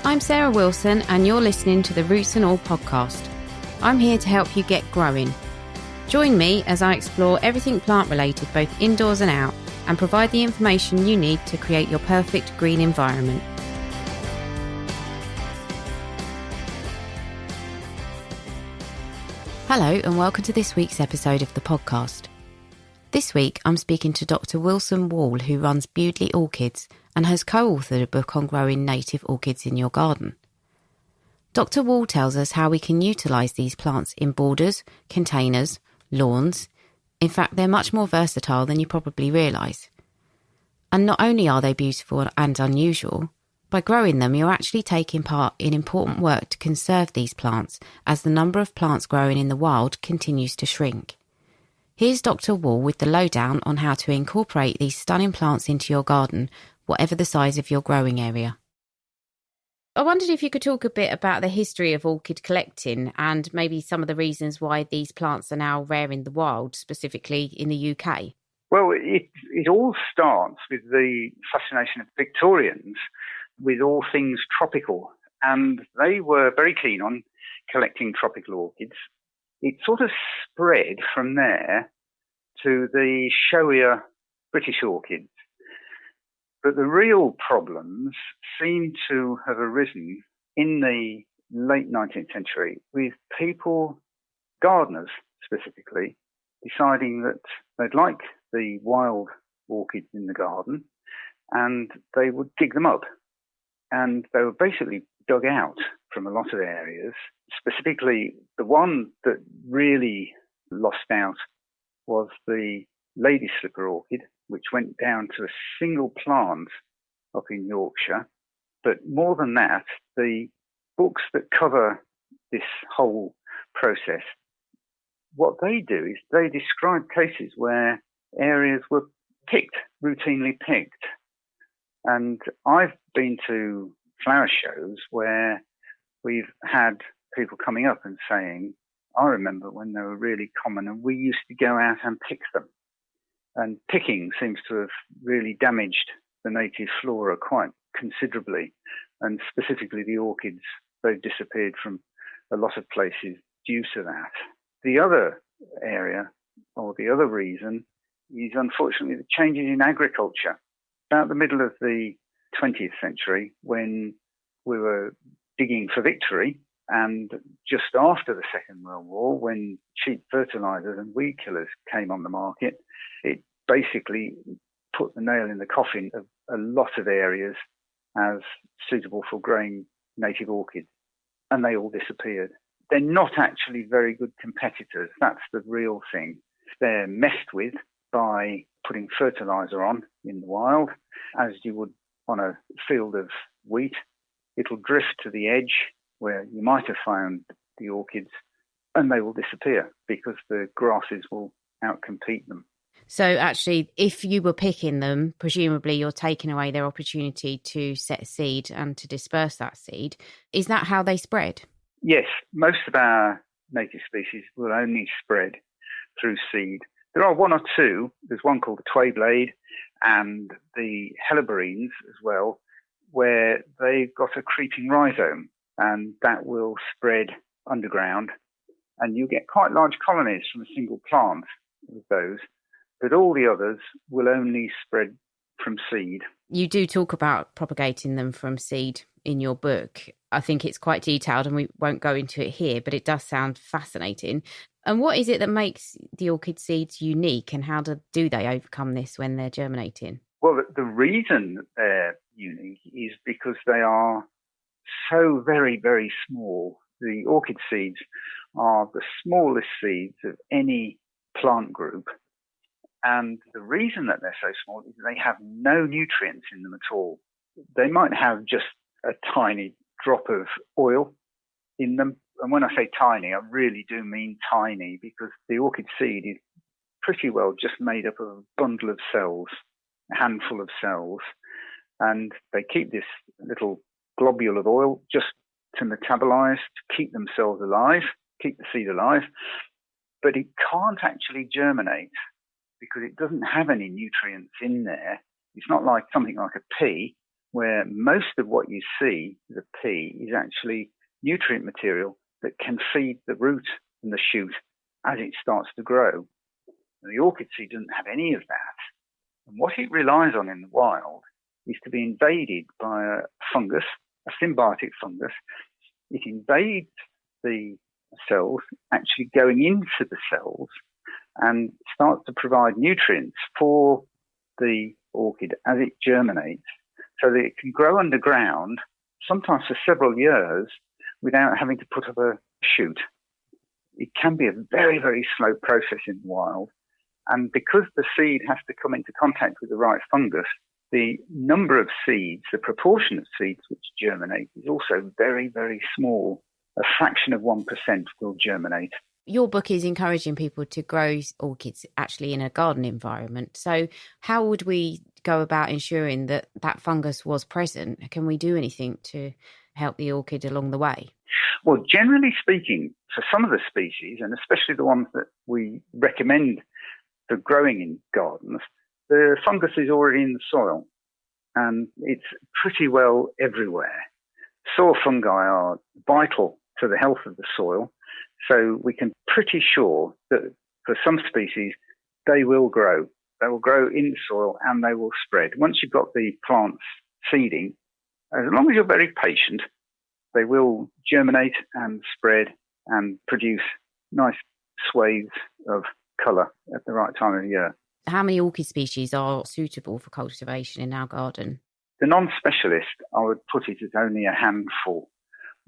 I'm Sarah Wilson and you're listening to the Roots and All podcast. I'm here to help you get growing. Join me as I explore everything plant related both indoors and out and provide the information you need to create your perfect green environment. Hello and welcome to this week's episode of the podcast. This week I'm speaking to Dr. Wilson Wall, who runs Bewdley Orchids and has co-authored a book on growing native orchids in your garden. Dr. Wall tells us how we can utilise these plants in borders, containers, lawns. In fact, they're much more versatile than you probably realise. And not only are they beautiful and unusual, by growing them you're actually taking part in important work to conserve these plants as the number of plants growing in the wild continues to shrink. Here's Dr. Wall with the lowdown on how to incorporate these stunning plants into your garden, whatever the size of your growing area. I wondered if you could talk a bit about the history of orchid collecting and maybe some of the reasons why these plants are now rare in the wild, specifically in the UK. Well, it all starts with the fascination of Victorians with all things tropical, and they were very keen on collecting tropical orchids. It sort of spread from there to the showier British orchids. But the real problems seem to have arisen in the late 19th century with people, gardeners specifically, deciding that they'd like the wild orchids in the garden and they would dig them up. And they were basically dug out from a lot of areas. Specifically, the one that really lost out was the lady slipper orchid, which went down to a single plant up in Yorkshire. But more than that, the books that cover this whole process, what they do is they describe cases where areas were routinely picked. And I've been to flower shows where we've had people coming up and saying, I remember when they were really common and we used to go out and pick them. And picking seems to have really damaged the native flora quite considerably. And specifically the orchids, they've disappeared from a lot of places due to that. The other area, or the other reason, is unfortunately the changes in agriculture. About the middle of the 20th century, when we were digging for victory, and just after the Second World War, when cheap fertilizers and weed killers came on the market, it basically put the nail in the coffin of a lot of areas as suitable for growing native orchids, and they all disappeared. They're not actually very good competitors. That's the real thing. They're messed with by putting fertilizer on in the wild, as you would on a field of wheat. It'll drift to the edge where you might have found the orchids, and they will disappear because the grasses will outcompete them. So actually, if you were picking them, presumably you're taking away their opportunity to set seed and to disperse that seed. Is that how they spread? Yes, most of our native species will only spread through seed. There are one or two. There's one called the Twayblade and the Helleborines as well, where they've got a creeping rhizome, and that will spread underground. And you get quite large colonies from a single plant with those. But all the others will only spread from seed. You do talk about propagating them from seed in your book. I think it's quite detailed and we won't go into it here, but it does sound fascinating. And what is it that makes the orchid seeds unique, and how do they overcome this when they're germinating? Well, the reason that they're unique is because they are so very, very small. The orchid seeds are the smallest seeds of any plant group. And the reason that they're so small is they have no nutrients in them at all. They might have just a tiny drop of oil in them. And when I say tiny, I really do mean tiny, because the orchid seed is pretty well just made up of a bundle of cells, a handful of cells. And they keep this little globule of oil just to metabolize, to keep themselves alive, keep the seed alive. But it can't actually germinate because it doesn't have any nutrients in there. It's not like something like a pea where most of what you see, the pea, is actually nutrient material that can feed the root and the shoot as it starts to grow. And the orchid seed doesn't have any of that. And what it relies on in the wild is to be invaded by a fungus, a symbiotic fungus. It invades the cells, actually going into the cells, and starts to provide nutrients for the orchid as it germinates, so that it can grow underground, sometimes for several years, without having to put up a shoot. It can be a very, very slow process in the wild. And because the seed has to come into contact with the right fungus, the number of seeds, the proportion of seeds which germinate is also very, very small. A fraction of 1% will germinate. Your book is encouraging people to grow orchids actually in a garden environment. So how would we go about ensuring that that fungus was present? Can we do anything to help the orchid along the way? Well, generally speaking, for some of the species, and especially the ones that we recommend for growing in gardens, the fungus is already in the soil and it's pretty well everywhere. Soil fungi are vital to the health of the soil, so we can pretty sure that for some species, they will grow. They will grow in the soil and they will spread. Once you've got the plants seeding, as long as you're very patient, they will germinate and spread and produce nice swathes of colour at the right time of the year. How many orchid species are suitable for cultivation in our garden? The non-specialist, I would put it as only a handful,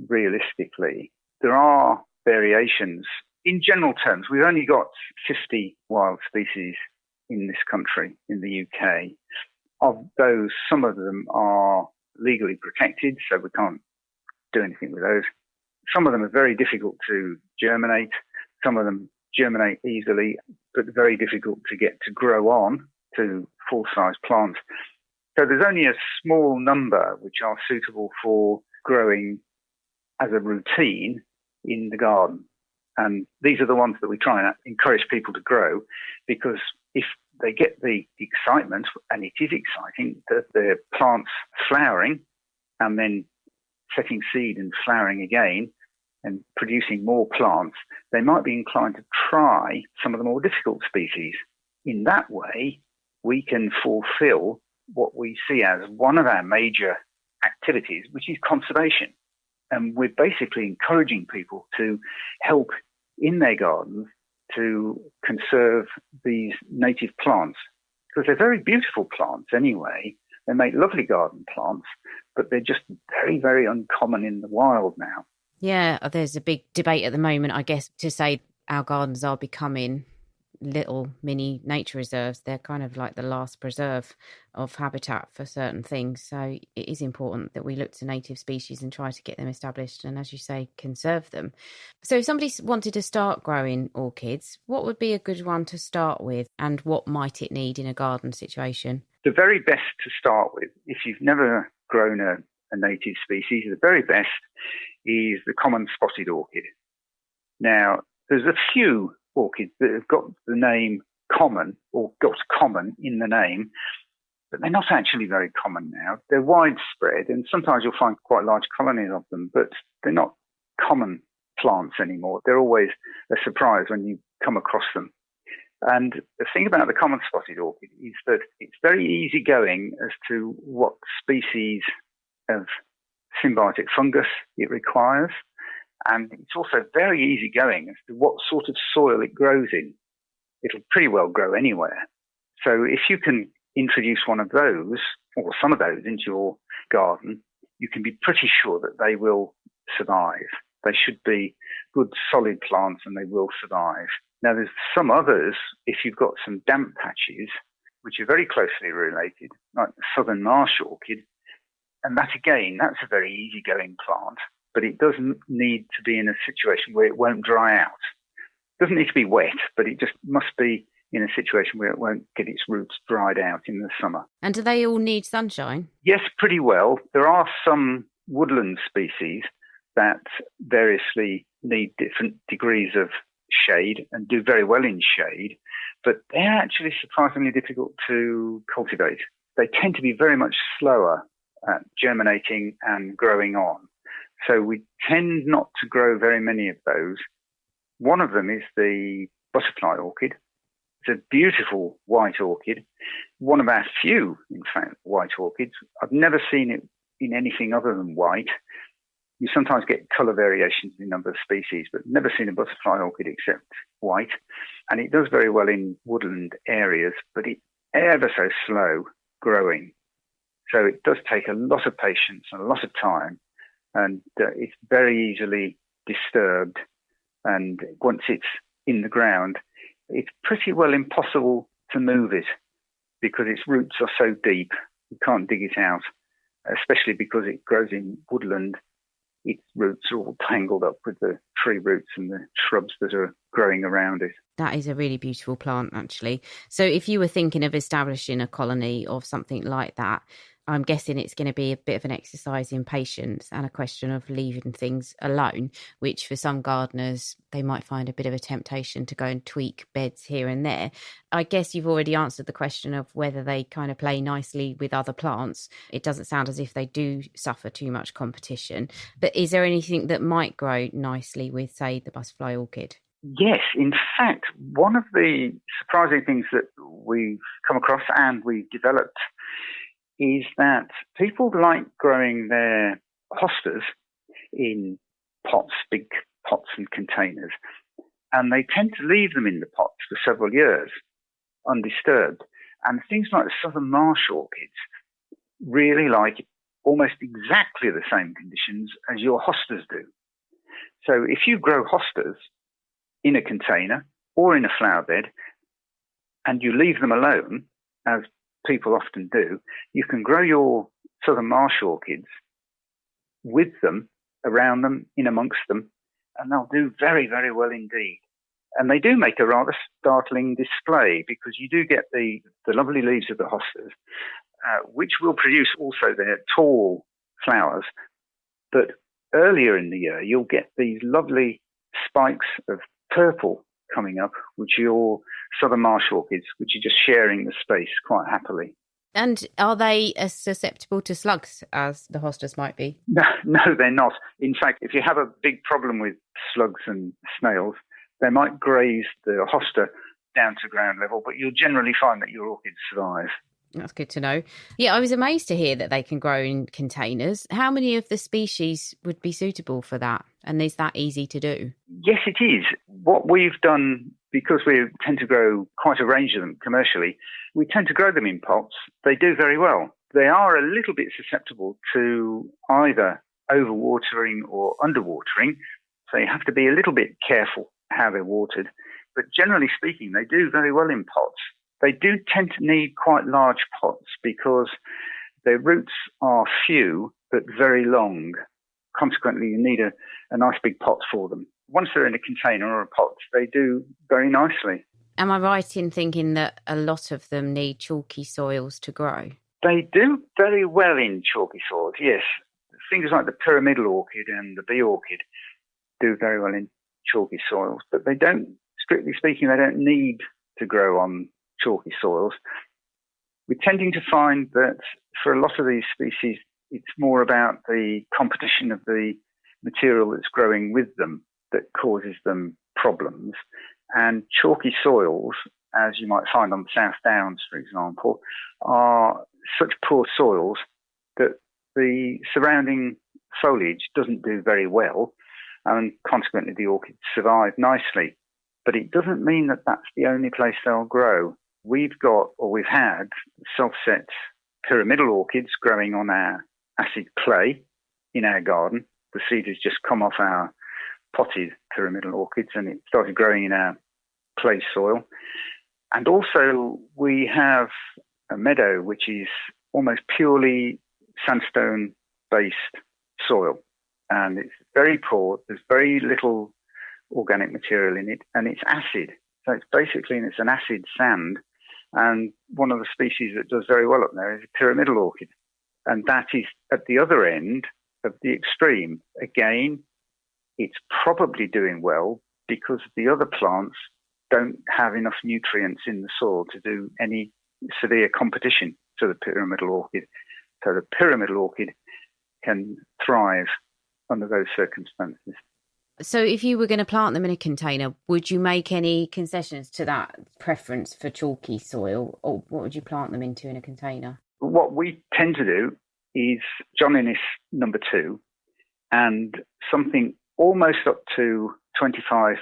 realistically. There are variations. In general terms, we've only got 50 wild species in this country, in the UK. Of those, some of them are legally protected, so we can't do anything with those. Some of them are very difficult to germinate. Some of them germinate easily, but very difficult to get to grow on to full-size plants. So there's only a small number which are suitable for growing as a routine in the garden. And these are the ones that we try and encourage people to grow, because if they get the excitement, and it is exciting, that the plants flowering and then setting seed and flowering again and producing more plants, they might be inclined to try some of the more difficult species. In that way, we can fulfill what we see as one of our major activities, which is conservation. And we're basically encouraging people to help in their gardens to conserve these native plants, because they're very beautiful plants anyway. They make lovely garden plants, but they're just very, very uncommon in the wild now. Yeah, there's a big debate at the moment, I guess, to say our gardens are becoming little mini nature reserves. They're kind of like the last preserve of habitat for certain things. So it is important that we look to native species and try to get them established and, as you say, conserve them. So if somebody wanted to start growing orchids, what would be a good one to start with, and what might it need in a garden situation? The very best to start with, if you've never grown a native species, the very best is the common spotted orchid. Now, there's a few orchids that have got the name common, or got common in the name, but they're not actually very common now. They're widespread, and sometimes you'll find quite large colonies of them, but they're not common plants anymore. They're always a surprise when you come across them. And the thing about the common spotted orchid is that it's very easygoing as to what species of symbiotic fungus it requires. And it's also very easygoing as to what sort of soil it grows in. It'll pretty well grow anywhere. So if you can introduce one of those, or some of those, into your garden, you can be pretty sure that they will survive. They should be good, solid plants, and they will survive. Now, there's some others, if you've got some damp patches, which are very closely related, like the southern marsh orchid. And that, again, that's a very easygoing plant, but it doesn't need to be in a situation where it won't dry out. It doesn't need to be wet, but it just must be in a situation where it won't get its roots dried out in the summer. And do they all need sunshine? Yes, pretty well. There are some woodland species that variously need different degrees of shade and do very well in shade, but they're actually surprisingly difficult to cultivate. They tend to be very much slower at germinating and growing on. So we tend not to grow very many of those. One of them is the butterfly orchid. It's a beautiful white orchid, one of our few, in fact, white orchids. I've never seen it in anything other than white. You sometimes get colour variations in a number of species, but never seen a butterfly orchid except white. And it does very well in woodland areas, but it's ever so slow growing. So it does take a lot of patience and a lot of time, and it's very easily disturbed. And once it's in the ground, it's pretty well impossible to move it because its roots are so deep. You can't dig it out, especially because it grows in woodland. Its roots are all tangled up with the tree roots and the shrubs that are growing around it. That is a really beautiful plant, actually. So if you were thinking of establishing a colony of something like that, I'm guessing it's going to be a bit of an exercise in patience and a question of leaving things alone, which for some gardeners, they might find a bit of a temptation to go and tweak beds here and there. I guess you've already answered the question of whether they kind of play nicely with other plants. It doesn't sound as if they do suffer too much competition. But is there anything that might grow nicely with, say, the butterfly orchid? Yes, in fact, one of the surprising things that we've come across and we've developed is that people like growing their hostas in pots, big pots and containers, and they tend to leave them in the pots for several years undisturbed. And things like the southern marsh orchids really like almost exactly the same conditions as your hostas do. So if you grow hostas in a container or in a flower bed and you leave them alone, as people often do, you can grow your southern marsh orchids with them, around them, in amongst them, and they'll do very, very well indeed. And they do make a rather startling display because you do get the lovely leaves of the hostas, which will produce also their tall flowers. But earlier in the year, you'll get these lovely spikes of purple coming up, which are your southern marsh orchids, which are just sharing the space quite happily. And are they as susceptible to slugs as the hostas might be? No, they're not. In fact, if you have a big problem with slugs and snails, they might graze the hosta down to ground level, but you'll generally find that your orchids survive. That's good to know. Yeah, I was amazed to hear that they can grow in containers. How many of the species would be suitable for that? And is that easy to do? Yes, it is. What we've done, because we tend to grow quite a range of them commercially, we tend to grow them in pots. They do very well. They are a little bit susceptible to either overwatering or underwatering, so you have to be a little bit careful how they're watered. But generally speaking, they do very well in pots. They do tend to need quite large pots because their roots are few but very long. Consequently, you need a nice big pot for them. Once they're in a container or a pot, they do very nicely. Am I right in thinking that a lot of them need chalky soils to grow? They do very well in chalky soils, yes. Things like the pyramidal orchid and the bee orchid do very well in chalky soils, but they don't, strictly speaking, they don't need to grow on chalky soils. We're tending to find that for a lot of these species, it's more about the competition of the material that's growing with them that causes them problems. And chalky soils, as you might find on the South Downs, for example, are such poor soils that the surrounding foliage doesn't do very well, and consequently the orchids survive nicely. But it doesn't mean that that's the only place they'll grow. We've had self-set pyramidal orchids growing on our acid clay in our garden. The seed has just come off our potted pyramidal orchids and it started growing in our clay soil. And also we have a meadow which is almost purely sandstone-based soil. And it's very poor. There's very little organic material in it, and it's acid. So it's an acid sand. And one of the species that does very well up there is a pyramidal orchid. And that is at the other end of the extreme. Again, it's probably doing well because the other plants don't have enough nutrients in the soil to do any severe competition to the pyramidal orchid. So the pyramidal orchid can thrive under those circumstances. So if you were going to plant them in a container, would you make any concessions to that preference for chalky soil, or what would you plant them into in a container? What we tend to do is John Innes number 2 and something almost up to 25%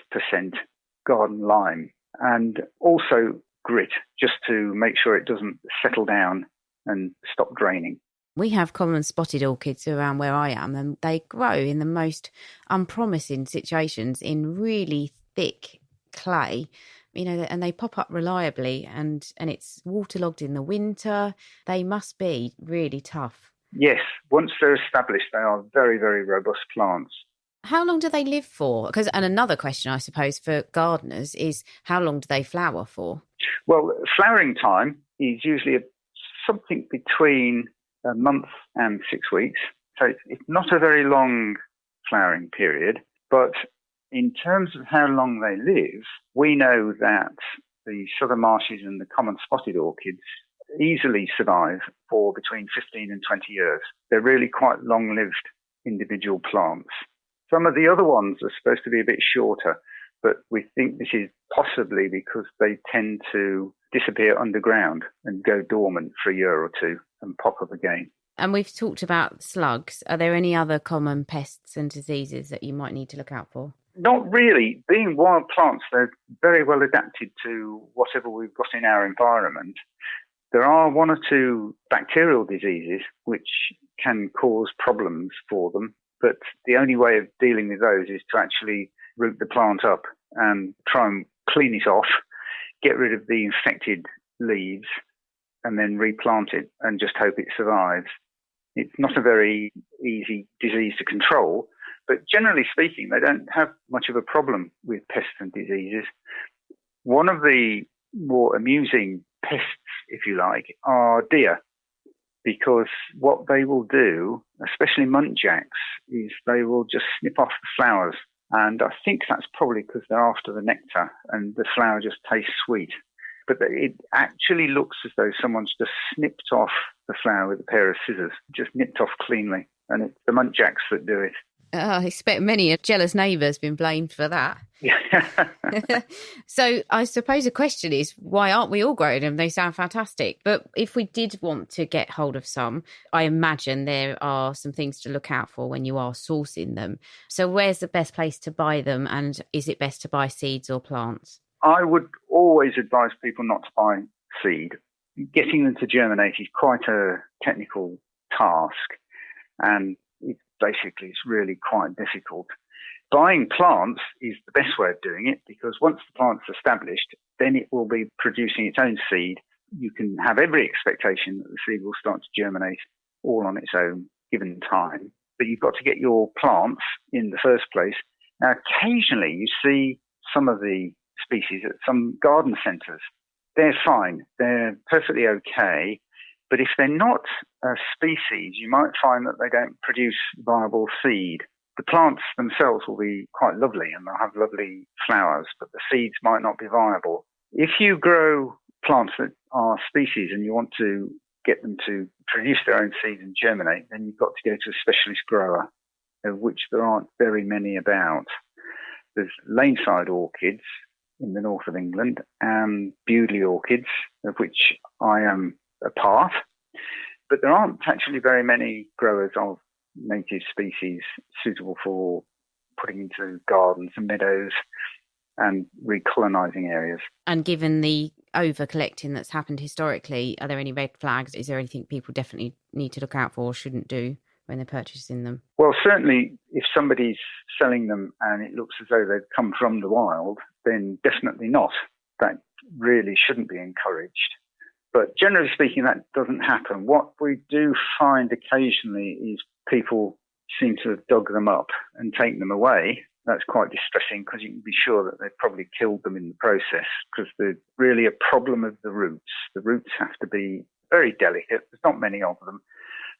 garden lime, and also grit, just to make sure it doesn't settle down and stop draining. We have common spotted orchids around where I am, and they grow in the most unpromising situations in really thick clay, and they pop up reliably, and it's waterlogged in the winter. They must be really tough. Yes, once they're established, they are very, very robust plants. How long do they live for? And another question, I suppose, for gardeners is how long do they flower for? Well, flowering time is usually something between a month and 6 weeks. So it's not a very long flowering period. But in terms of how long they live, we know that the southern marshes and the common spotted orchids easily survive for between 15 and 20 years. They're really quite long-lived individual plants. Some of the other ones are supposed to be a bit shorter, but we think this is possibly because they tend to disappear underground and go dormant for a year or two and pop up again. And we've talked about slugs. Are there any other common pests and diseases that you might need to look out for? Not really. Being wild plants, they're very well adapted to whatever we've got in our environment. There are 1 or 2 bacterial diseases which can cause problems for them, but the only way of dealing with those is to actually root the plant up and try and clean it off, get rid of the infected leaves, and then replant it and just hope it survives. It's not a very easy disease to control, but generally speaking, they don't have much of a problem with pests and diseases. One of the more amusing pests, if you like, are deer, because what they will do, especially muntjacs, is they will just snip off the flowers. And I think that's probably because they're after the nectar and the flower just tastes sweet. But it actually looks as though someone's just snipped off the flower with a pair of scissors, just nipped off cleanly. And it's the muntjacs that do it. I expect many a jealous neighbour has been blamed for that. So I suppose the question is, why aren't we all growing them? They sound fantastic. But if we did want to get hold of some, I imagine there are some things to look out for when you are sourcing them. So where's the best place to buy them? And is it best to buy seeds or plants? I would always advise people not to buy seed. Getting them to germinate is quite a technical task, and it's really quite difficult. Buying plants is the best way of doing it, because once the plant's established, then it will be producing its own seed. You can have every expectation that the seed will start to germinate all on its own given time. But you've got to get your plants in the first place. Now, occasionally you see some of the species at some garden centres. They're fine. They're perfectly okay. But if they're not a species, you might find that they don't produce viable seed. The plants themselves will be quite lovely and they'll have lovely flowers, but the seeds might not be viable. If you grow plants that are species and you want to get them to produce their own seed and germinate, then you've got to go to a specialist grower, of which there aren't very many about. There's laneside orchids in the north of England and Bewdley orchids, of which I am a part, but there aren't actually very many growers of native species suitable for putting into gardens and meadows and recolonising areas. And given the over-collecting that's happened historically, are there any red flags? Is there anything people definitely need to look out for or shouldn't do when they're purchasing them? Well, certainly if somebody's selling them and it looks as though they've come from the wild, then definitely not. That really shouldn't be encouraged. But generally speaking, that doesn't happen. What we do find occasionally is people seem to have dug them up and taken them away. That's quite distressing, because you can be sure that they've probably killed them in the process, because there's really a problem of the roots. The roots have to be very delicate. There's not many of them,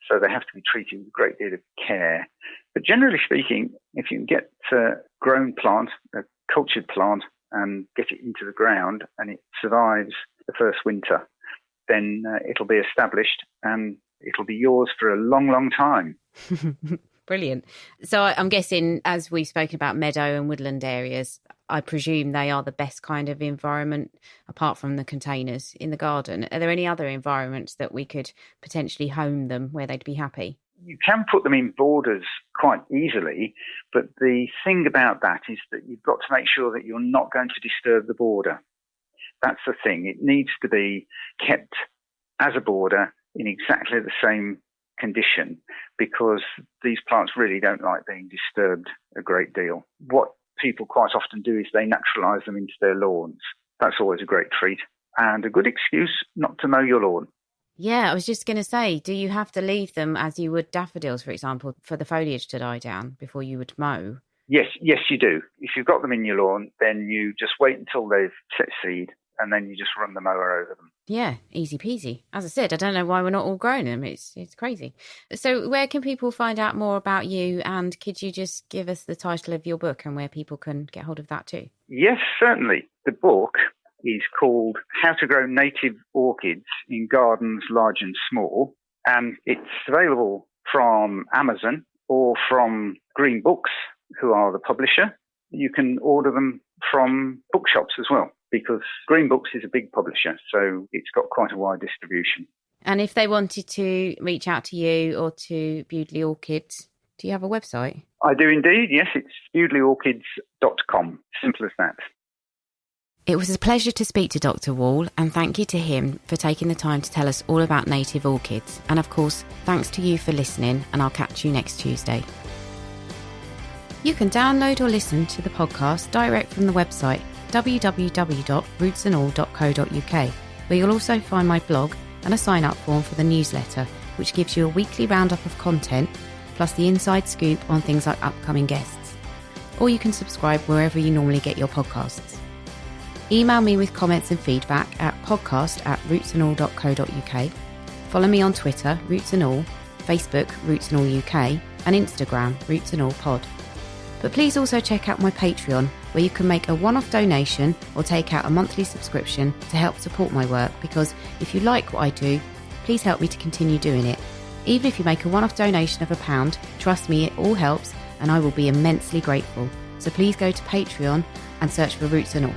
so they have to be treated with a great deal of care. But generally speaking, if you can get a grown plant, a cultured plant, and get it into the ground and it survives the first winter, then it'll be established and it'll be yours for a long, long time. Brilliant. So I'm guessing, as we've spoken about meadow and woodland areas, I presume they are the best kind of environment, apart from the containers in the garden. Are there any other environments that we could potentially home them where they'd be happy? You can put them in borders quite easily, but the thing about that is that you've got to make sure that you're not going to disturb the border. That's the thing. It needs to be kept as a border in exactly the same condition, because these plants really don't like being disturbed a great deal. What people quite often do is they naturalise them into their lawns. That's always a great treat and a good excuse not to mow your lawn. Yeah, I was just going to say, do you have to leave them as you would daffodils, for example, for the foliage to die down before you would mow? Yes, you do. If you've got them in your lawn, then you just wait until they've set seed and then you just run the mower over them. Yeah, easy peasy. As I said, I don't know why we're not all growing them. It's crazy. So where can people find out more about you? And could you just give us the title of your book and where people can get hold of that too? Yes, certainly. The book is called How to Grow Native Orchids in Gardens Large and Small, and it's available from Amazon or from Green Books, who are the publisher. You can order them from bookshops as well, because Green Books is a big publisher, so it's got quite a wide distribution. And if they wanted to reach out to you or to Bewdley Orchids, do you have a website? I do indeed, yes. It's bewdleyorchids.com. Simple as that. It was a pleasure to speak to Dr. Wall, and thank you to him for taking the time to tell us all about native orchids. And of course, thanks to you for listening, and I'll catch you next Tuesday. You can download or listen to the podcast direct from the website www.rootsandall.co.uk, where you'll also find my blog and a sign-up form for the newsletter, which gives you a weekly roundup of content, plus the inside scoop on things like upcoming guests. Or you can subscribe wherever you normally get your podcasts. Email me with comments and feedback at podcast@rootsandall.co.uk. Follow me on Twitter, Roots and All, Facebook, Roots and All UK, and Instagram, Roots and All Pod. But please also check out my Patreon, where you can make a one-off donation or take out a monthly subscription to help support my work, because if you like what I do, please help me to continue doing it. Even if you make a one-off donation of £1, trust me, it all helps and I will be immensely grateful. So please go to Patreon and search for Roots and All.